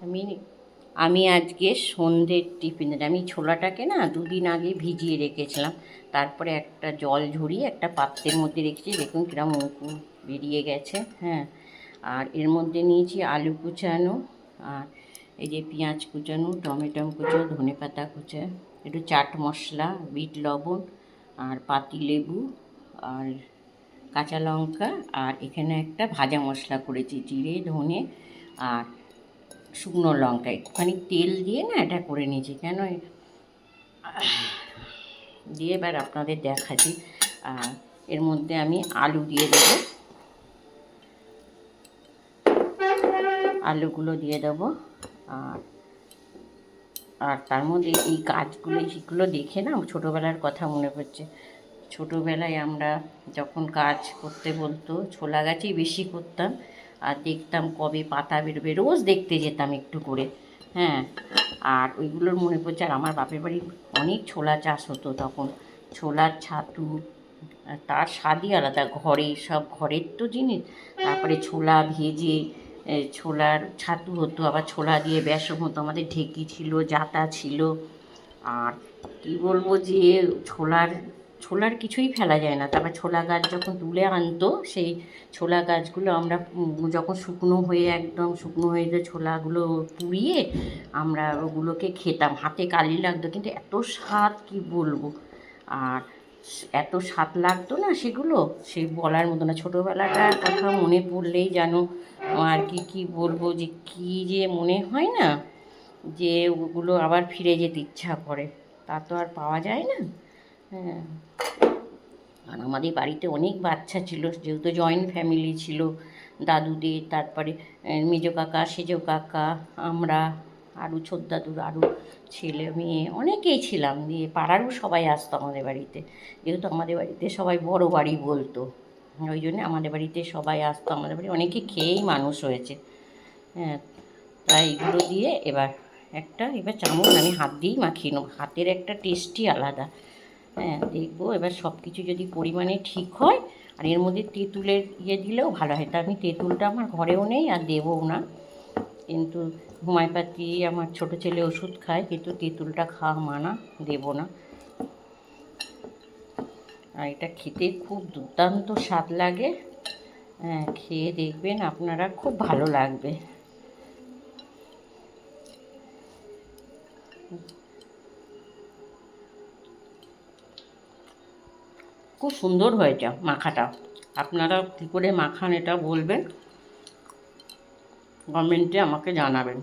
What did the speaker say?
আমি আমি আজকে সন্ধ্যের টিফিনের আমি ছোলাটাকে না দুদিন আগে ভিজিয়ে রেখেছিলাম, তারপরে একটা জল ঝরিয়ে একটা পাত্রের মধ্যে রেখেছি। দেখুন কিরম অঙ্কুর বেরিয়ে গেছে। হ্যাঁ, আর এর মধ্যে নিয়েছি আলু কুচানো, আর এই যে পেঁয়াজ কুচানো, টমেটো কুচো, ধনেপাতা কুচো, একটু চাট মশলা, বিট লবণ, আর পাতি লেবু, আর কাঁচা লঙ্কা, আর এখানে একটা ভাজা মশলা করেছি, জিরে ধনে আর শুকনো লঙ্কা, একটুখানি তেল দিয়ে না এটা করে নিয়েছি। কেন দিয়ে এবার আপনাদের দেখাচ্ছি। আর এর মধ্যে আমি আলু দিয়ে দেবো, আলুগুলো দিয়ে দেবো। আর আর তার মধ্যে এই গাছগুলো সেগুলো দেখে না ছোটোবেলার কথা মনে পড়ছে। ছোটোবেলায় আমরা যখন কাজ করতে বলতো ছোলা গাছেই বেশি করতাম, আর দেখতাম কবে পাতা বেরোবে, রোজ দেখতে যেতাম একটু করে। হ্যাঁ, আর ওইগুলোর মনে পড়ছে। আর আমার বাপের বাড়ি অনেক ছোলা চাষ হতো তখন, ছোলার ছাতু, তার স্বাদই আলাদা। ঘরে সব ঘরের তো জিনিস, তারপরে ছোলা ভেজে ছোলার ছাতু হতো, আবার ছোলা দিয়ে বেসন হতো, আমাদের ঢেঁকি ছিল, জাতা ছিল। আর কি বলবো যে ছোলার ছোলার কিছুই ফেলা যায় না। তারপর ছোলা গাছ যখন তুলে আনতো, সেই ছোলা গাছগুলো আমরা যখন শুকনো হয়ে একদম শুকনো হয়ে যে ছোলাগুলো পুড়িয়ে আমরা ওগুলোকে খেতাম, হাতে কালি লাগতো কিন্তু এত স্বাদ কি বলবো। আর এত স্বাদ লাগতো না সেগুলো, সে বলার মতো না। ছোটোবেলাটার কথা মনে পড়লেই যেন আর কি বলবো, যে কি যে মনে হয় না, যে ওগুলো আবার ফিরে যেতে ইচ্ছা করে, তা তো আর পাওয়া যায় না। হ্যাঁ, আর আমাদের বাড়িতে অনেক বাচ্চা ছিল, যেহেতু জয়েন্ট ফ্যামিলি ছিল, দাদুদের, তারপরে মেজো কাকা, সেজো কাকা, আমরা, আরও ছোটদাদুর আরও ছেলে মেয়ে অনেকেই ছিলাম। দিয়ে পাড়ারও সবাই আসতো আমাদের বাড়িতে, যেহেতু আমাদের বাড়িতে সবাই বড় বাড়ি বলতো, ওই জন্যে আমাদের বাড়িতে সবাই আসতো। আমাদের বাড়ি অনেকে খেয়েই মানুষ হয়েছে। হ্যাঁ, তাই এগুলো দিয়ে এবার চামচ আমি হাত দিয়েই মাখিয়ে নেবো, হাতের একটা টেস্টই আলাদা। হ্যাঁ, দেখবো এবার সব কিছু যদি পরিমাণে ঠিক হয়। আর এর মধ্যে তেঁতুলের দিলেও ভালো হয়, তা আমি তেঁতুলটা আমার ঘরেও নেই আর দেবও না। কিন্তু হোমিওপ্যাথি আমার ছোটো ছেলে ওষুধ খায়, কিন্তু তেঁতুলটা খাওয়া মানা, দেবো না। আর এটা খেতে খুব দুর্দান্ত স্বাদ লাগে। হ্যাঁ, খেয়ে দেখবেন আপনারা, খুব ভালো লাগবে। খুব সুন্দর হয়েছে মাখাটা। আপনারা কী করে মাখান এটা বলবেন, কমেন্টে আমাকে জানাবেন।